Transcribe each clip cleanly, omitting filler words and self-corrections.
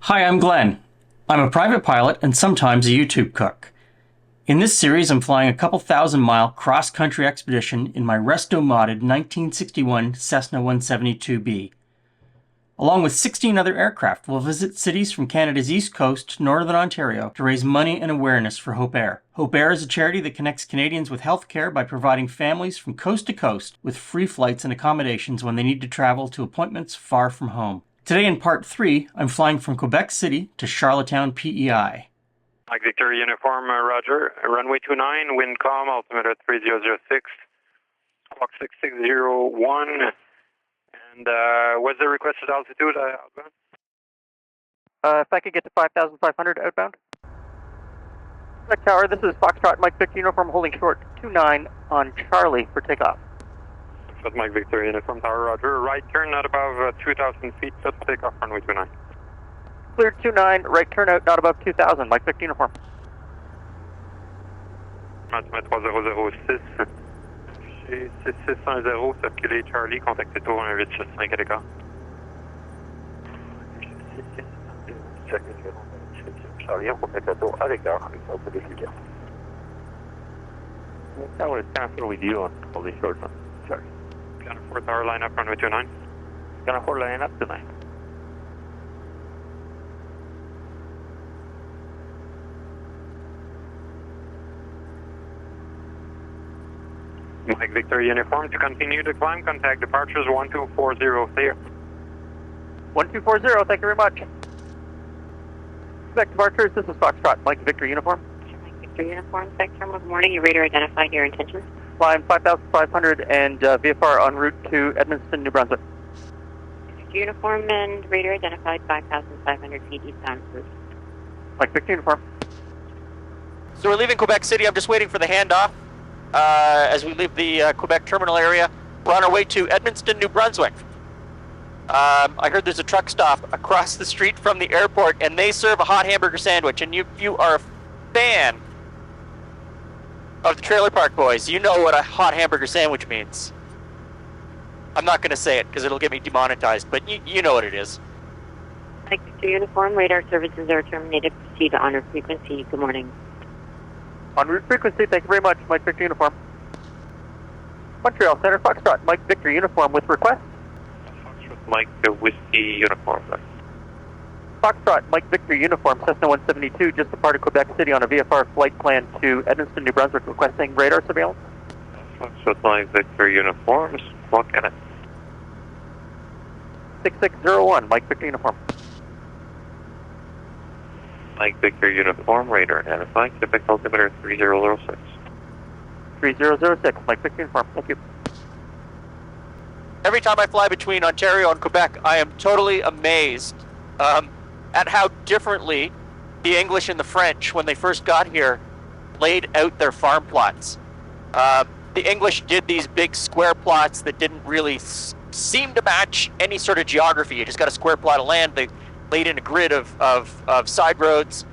Hi, I'm Glen. I'm a private pilot and sometimes a YouTube cook. In this series, I'm flying a couple thousand-mile cross-country expedition in my resto-modded 1961 Cessna 172B. Along with 16 other aircraft, we'll visit cities from Canada's east coast to northern Ontario to raise money and awareness for Hope Air. Hope Air is a charity that connects Canadians with health care by providing families from coast to coast with free flights and accommodations when they need to travel to appointments far from home. Today in Part 3, I'm flying from Quebec City to Charlottetown, PEI. Mike Victor Uniform, Roger. Runway 29, wind calm, altimeter 3006, squawk 6601. And what's the requested altitude outbound? If I could get to 5,500 outbound. Quebec Tower, this is Foxtrot Mike Victor Uniform holding short 29 on Charlie for takeoff. Foxtrot Mike Victor Uniform Tower, Roger. Right turn not above 2,000 feet, set for takeoff, runway 29. Cleared 29, right turn out not above 2,000, Mike Victor Uniform. Altimetre 3006. Chez 6610, circulez Charlie, contactez tour 1865 à l'écart. Charlie, on complète la tour à l'écart, avec ça, on peut défliquer. Tower is cancel with you on holding short, Charlie. Gunner 4 tower line up, runway 29. Gunner 4 line up, 29. Mike Victor Uniform, to continue to climb, contact departures 1240 clear. 1240, thank you very much. Quebec departures, this is Foxtrot, Mike Victor Uniform. Mike Victor Uniform, Spectrum, good morning. Your radar identified your intentions. Flying 5,500 and VFR en route to Edmundston, New Brunswick. Victor Uniform and radar identified 5,500 feet eastbound route. Mike Victor Uniform. So we're leaving Quebec City. I'm just waiting for the handoff. As we leave the Quebec terminal area, we're on our way to Edmundston, New Brunswick. I heard there's a truck stop across the street from the airport, and they serve a hot hamburger sandwich. And if you are a fan of the Trailer Park Boys, you know what a hot hamburger sandwich means. I'm not going to say it because it'll get me demonetized, but you know what it is. Mike Victor Uniform, radar services are terminated. Proceed to honor frequency. Good morning. En route frequency, thank you very much, Mike Victor Uniform. Montreal Center, Foxtrot, Mike Victor Uniform with request. Foxtrot Mike Whiskey Uniform. Foxtrot, Mike Victor Uniform, Cessna 172, just departed Quebec City on a VFR flight plan to Edmundston, New Brunswick, requesting radar surveillance. Foxtrot Mike Victor Uniform, squawk Canucks. 6601, Mike Victor Uniform. Mike Victor Uniform, radar identified, Quebec altimeter 3006. 3006, Mike Victor Uniform, thank you. Every time I fly between Ontario and Quebec, I am totally amazed at how differently the English and the French, when they first got here, laid out their farm plots. The English did these big square plots that didn't really seem to match any sort of geography. You just got a square plot of land. They laid in a grid of side roads,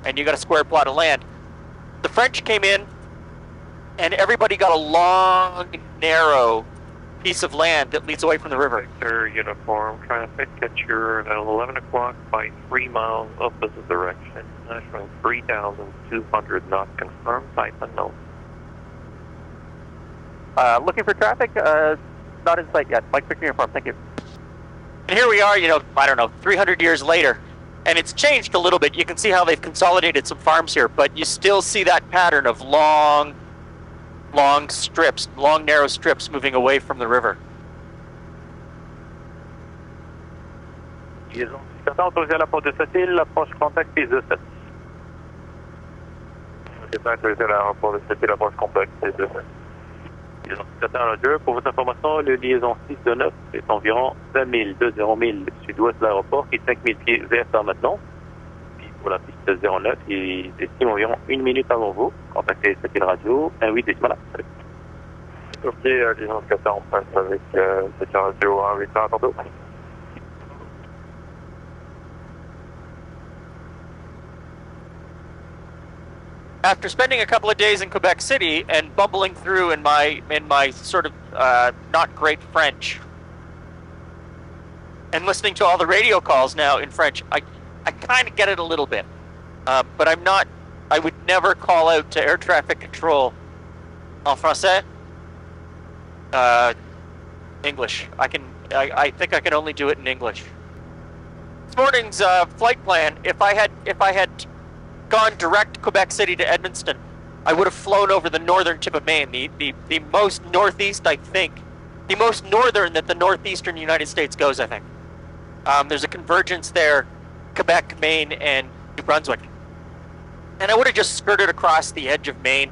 and you got a square plot of land. The French came in, and everybody got a long, narrow piece of land that leads away from the river. Victor Uniform, traffic at your 11 o'clock by 3 miles opposite direction. National 3,200 knots confirmed, type unknown. Looking for traffic, not in sight yet. Mike Victor Uniform, thank you. And here we are, I don't know, 300 years later, and it's changed a little bit. You can see how they've consolidated some farms here, but you still see that pattern of long strips, long narrow strips moving away from the river. Liaison 14, autorisé à la porte de Sept-Îles, approche contact piste de 7. C'est autorisé à l'aéroport de Sept-Îles, approche contact piste de 7. Liaison 14 à 2, pour votre information, le liaison 6 de 9 est environ 20 000 sud-ouest de l'aéroport, qui est 5000 pieds vers par maintenant. Puis pour la piste 09, il estime environ 1 minute avant vous. Contactez Sept-Îles Radio, 18 décimal. Ok, liaison 14, on passe avec Sept-Îles Radio, 18 à tantôt. After spending a couple of days in Quebec City and bumbling through in my sort of not great French, and listening to all the radio calls now in French, I kind of get it a little bit, but I'm not. I would never call out to air traffic control en français. English. I think I can only do it in English. This morning's flight plan. If I had gone direct Quebec City to Edmundston, I would have flown over the northern tip of Maine, the most northeast, I think. The most northern that the northeastern United States goes, I think. There's a convergence there, Quebec, Maine, and New Brunswick. And I would have just skirted across the edge of Maine.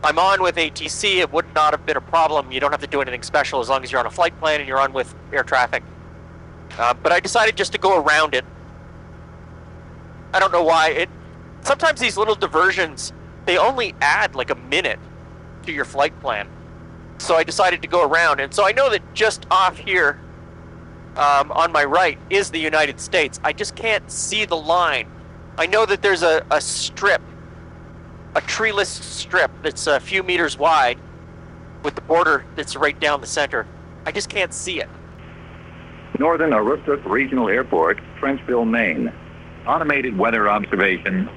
I'm on with ATC, it would not have been a problem. You don't have to do anything special as long as you're on a flight plan and you're on with air traffic. But I decided just to go around it. I don't know why. Sometimes these little diversions, they only add like a minute to your flight plan. So I decided to go around. And so I know that just off here, on my right, is the United States. I just can't see the line. I know that there's a strip, a treeless strip that's a few meters wide with the border that's right down the center. I just can't see it. Northern Aroostook Regional Airport, Frenchville, Maine. Automated weather observation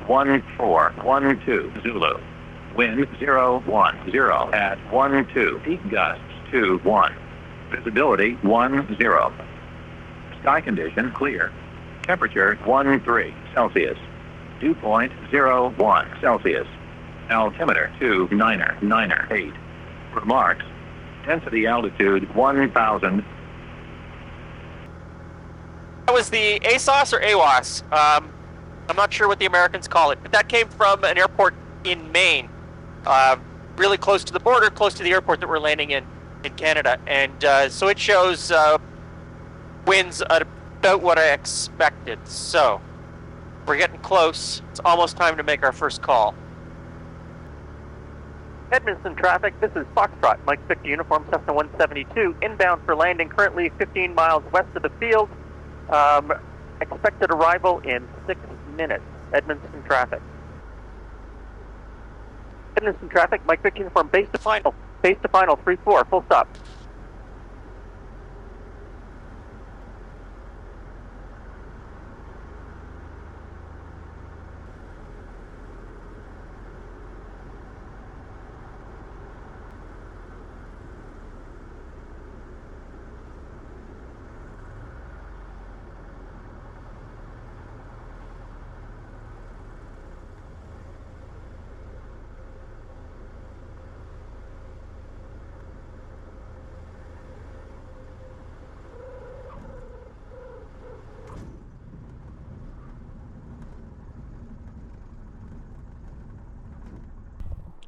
1412 Zulu. Wind 010 at 12. Peak gusts 21. Visibility 10. Sky condition clear. Temperature 13 Celsius. Dew point 01 Celsius. Altimeter 298. Remarks. Density altitude 1,000. That was the ASOS or AWOS. I'm not sure what the Americans call it, but that came from an airport in Maine, really close to the border, close to the airport that we're landing in Canada. And so it shows winds at about what I expected. So we're getting close. It's almost time to make our first call. Edmundston traffic, this is Foxtrot, Mike Victor Uniform, Cessna 172, inbound for landing, currently 15 miles west of the field. Expected arrival in 6 minutes. Edmundston traffic. Edmundston traffic, Mike Victor Uniform, base to final 3-4, full stop.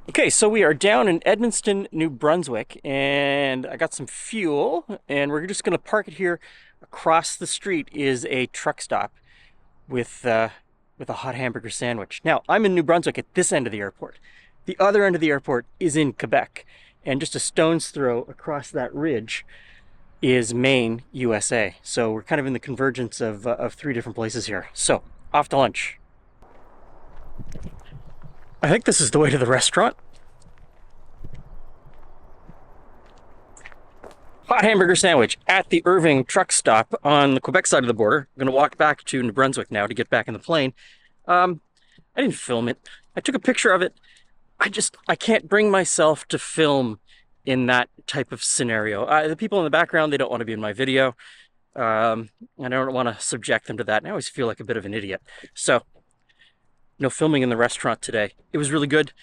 Okay, so we are down in Edmunston, New Brunswick, and I got some fuel, and we're just going to park it here. Across the street is a truck stop with a hot hamburger sandwich. Now, I'm in New Brunswick at this end of the airport. The other end of the airport is in Quebec, and just a stone's throw across that ridge is Maine, USA. So we're kind of in the convergence of three different places here. So, off to lunch. I think this is the way to the restaurant. Hot hamburger sandwich at the Irving truck stop on the Quebec side of the border. I'm going to walk back to New Brunswick now to get back in the plane. I didn't film it. I took a picture of it. I can't bring myself to film in that type of scenario. The people in the background, they don't want to be in my video. And I don't want to subject them to that. And I always feel like a bit of an idiot. So, no filming in the restaurant today. It was really good.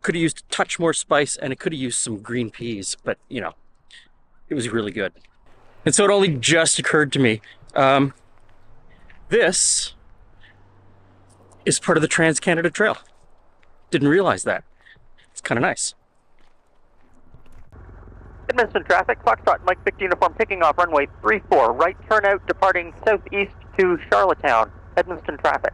Could have used a touch more spice, and it could have used some green peas, but you know, it was really good. And so it only just occurred to me, this is part of the Trans-Canada Trail. Didn't realize that. It's kind of nice. Edmundston traffic, Foxtrot, Mike Victor Uniform, taking off runway 34, right turnout departing southeast to Charlottetown. Edmundston traffic.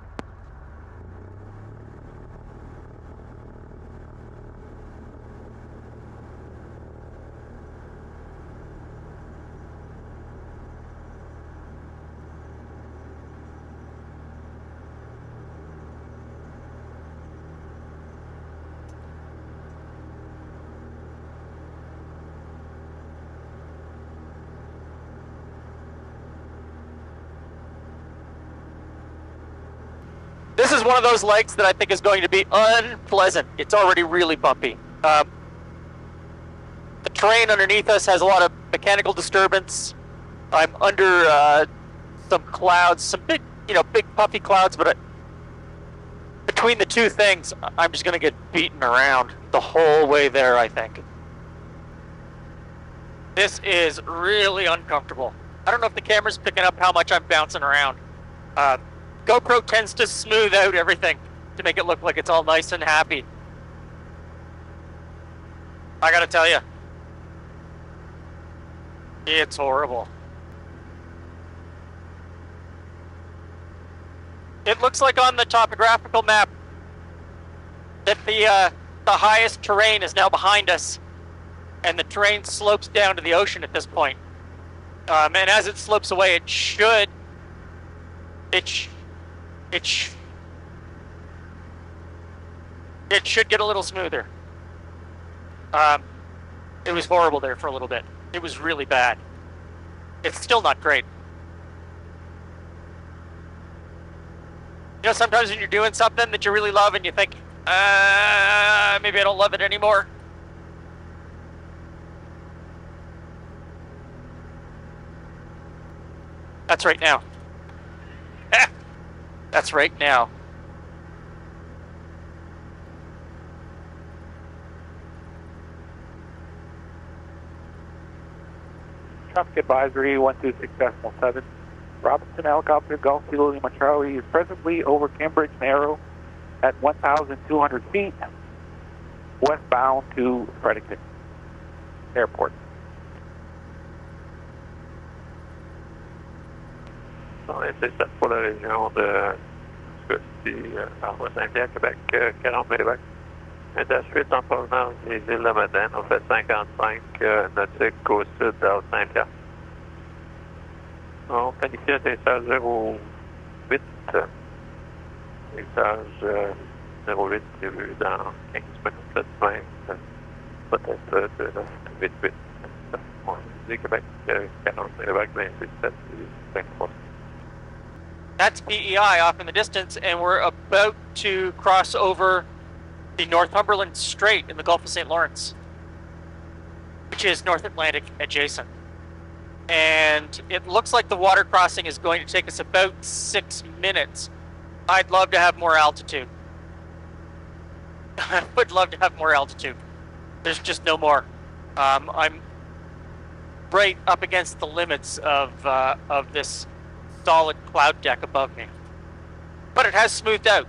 is one of those legs that I think is going to be unpleasant. It's already really bumpy. The terrain underneath us has a lot of mechanical disturbance. I'm under some clouds, some big puffy clouds, but between the two things, I'm just going to get beaten around the whole way there, I think. This is really uncomfortable. I don't know if the camera's picking up how much I'm bouncing around. GoPro tends to smooth out everything to make it look like it's all nice and happy. I gotta tell you, it's horrible. It looks like on the topographical map that the highest terrain is now behind us, and the terrain slopes down to the ocean at this point. And as it slopes away, it should get a little smoother. It was horrible there for a little bit. It was really bad. It's still not great. You know, sometimes when you're doing something that you really love and you think, maybe I don't love it anymore. That's right now. That's right now. Traffic advisory 126.7. Robinson helicopter Golf Kilo Lima Charlie is presently over Cambridge Narrow at 1,200 feet, westbound to Fredericton Airport. C'est ça pour la région de Saint-Pierre, Québec, 40 mégawatts. Et à suite, en provenance des îles de la Madeleine, on fait 55 nautiques au sud de Saint-Pierre. On planifie atterrissage 08. Atterrissage 08 prévu dans 15 minutes même. Peut-être de 88. On dit Québec, 40 mégawatts, 27, 23. That's PEI off in the distance, and we're about to cross over the Northumberland Strait in the Gulf of St. Lawrence, which is North Atlantic adjacent. And it looks like the water crossing is going to take us about 6 minutes. I'd love to have more altitude. I would love to have more altitude. There's just no more. I'm right up against the limits of this solid cloud deck above me. But it has smoothed out,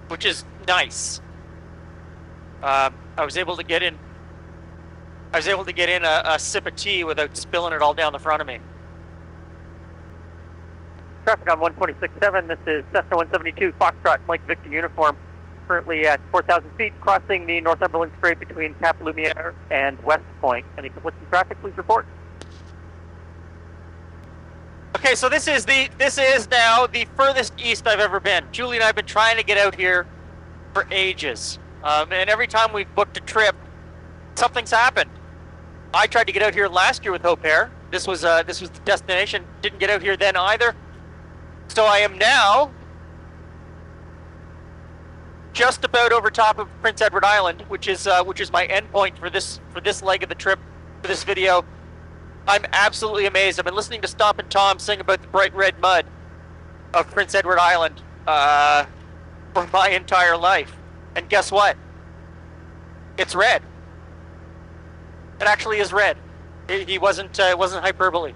which is nice. I was able to get in a sip of tea without spilling it all down the front of me. Traffic on 126.7. This is Cessna 172 Foxtrot Mike Victor uniform. Currently at 4,000 feet, crossing the Northumberland Strait between Cap Lumiere and West Point. Any conflicting traffic, please report. Okay, so this is now the furthest east I've ever been. Julie and I have been trying to get out here for ages, and every time we've booked a trip, something's happened. I tried to get out here last year with Hope Air. This was the destination. Didn't get out here then either. So I am now just about over top of Prince Edward Island, which is my end point for this leg of the trip, for this video. I'm absolutely amazed. I've been listening to Stomp and Tom sing about the bright red mud of Prince Edward Island for my entire life. And guess what? It's red. It actually is red. It wasn't hyperbole.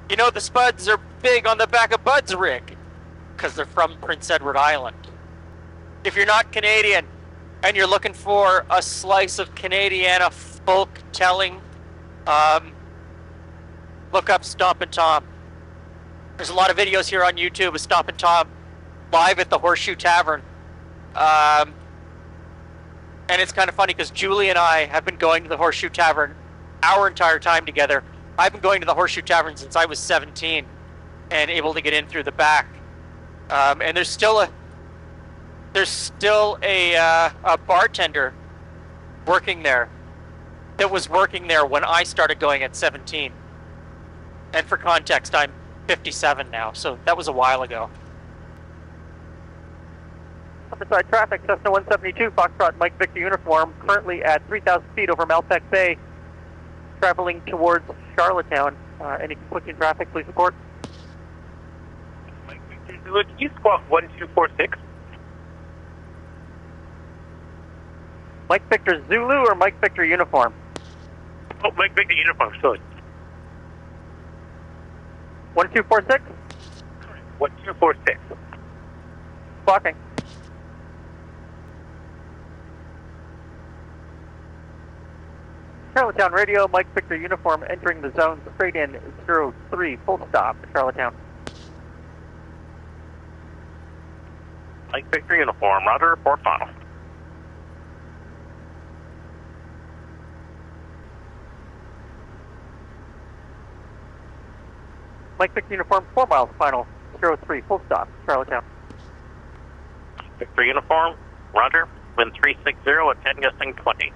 You know, the spuds are big on the back of Bud's rig because they're from Prince Edward Island. If you're not Canadian and you're looking for a slice of Canadiana folk telling, look up Stomp and Tom. There's a lot of videos here on YouTube of Stomp and Tom live at the Horseshoe Tavern. And it's kind of funny because Julie and I have been going to the Horseshoe Tavern our entire time together. I've been going to the Horseshoe Tavern since I was 17 and able to get in through the back. And there's still a bartender working there that was working there when I started going at 17. And for context, I'm 57 now, so that was a while ago. Upside traffic, Cessna 172, Foxtrot, Mike Victor uniform, currently at 3,000 feet over Malpeque Bay, traveling towards Charlottetown. Any conflicting traffic, please report. Mike Victor Zulu, can you squawk 1246? Mike Victor Zulu or Mike Victor uniform? Oh, Mike Victor uniform, sorry. 1246? 1246. Squawking. Charlottetown radio, Mike Victor uniform entering the zone straight in 03, full stop, Charlottetown. Mike Victor uniform, roger, report final. Mike Victor uniform, 4 miles final, 03, full stop, Charlottetown. Victor uniform, roger, wind 360 at 10 gusting 20.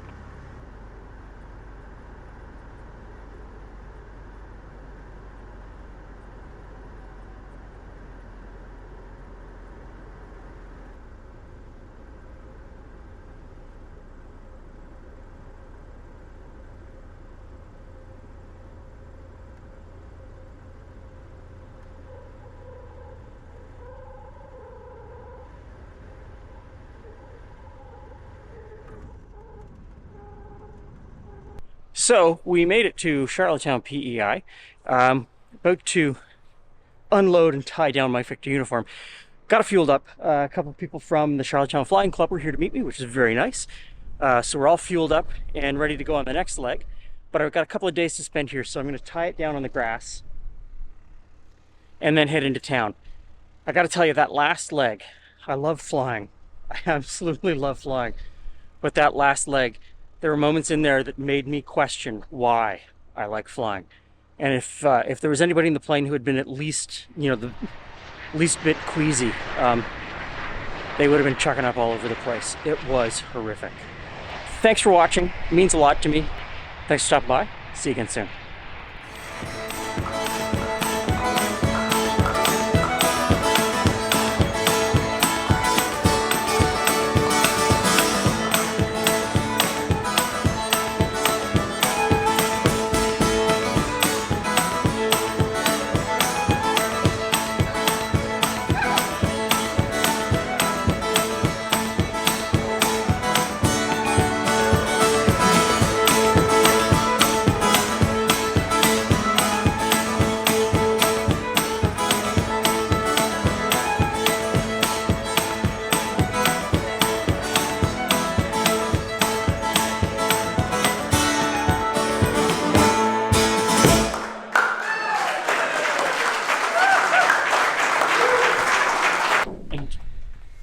So we made it to Charlottetown PEI, about to unload and tie down my Victor uniform. Got it fueled up. A couple of people from the Charlottetown Flying Club were here to meet me, which is very nice. So we're all fueled up and ready to go on the next leg. But I've got a couple of days to spend here, so I'm going to tie it down on the grass and then head into town. I got to tell you, that last leg, I love flying. I absolutely love flying. But that last leg, there were moments in there that made me question why I like flying. And if there was anybody in the plane who had been at least, the least bit queasy, they would have been chucking up all over the place. It was horrific. Thanks for watching. It means a lot to me. Thanks for stopping by. See you again soon.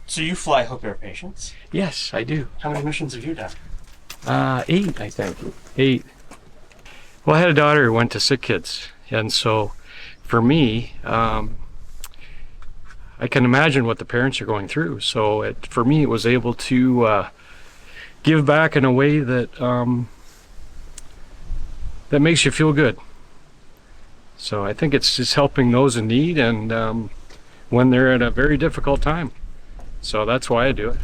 So you fly hooker patients. Yes, I do. How many missions have you done? 8, I think. 8. Well, I had a daughter who went to Sick Kids, and so for me, I can imagine what the parents are going through. So for me, it was able to give back in a way that that makes you feel good. So I think it's just helping those in need and when they're at a very difficult time. So that's why I do it.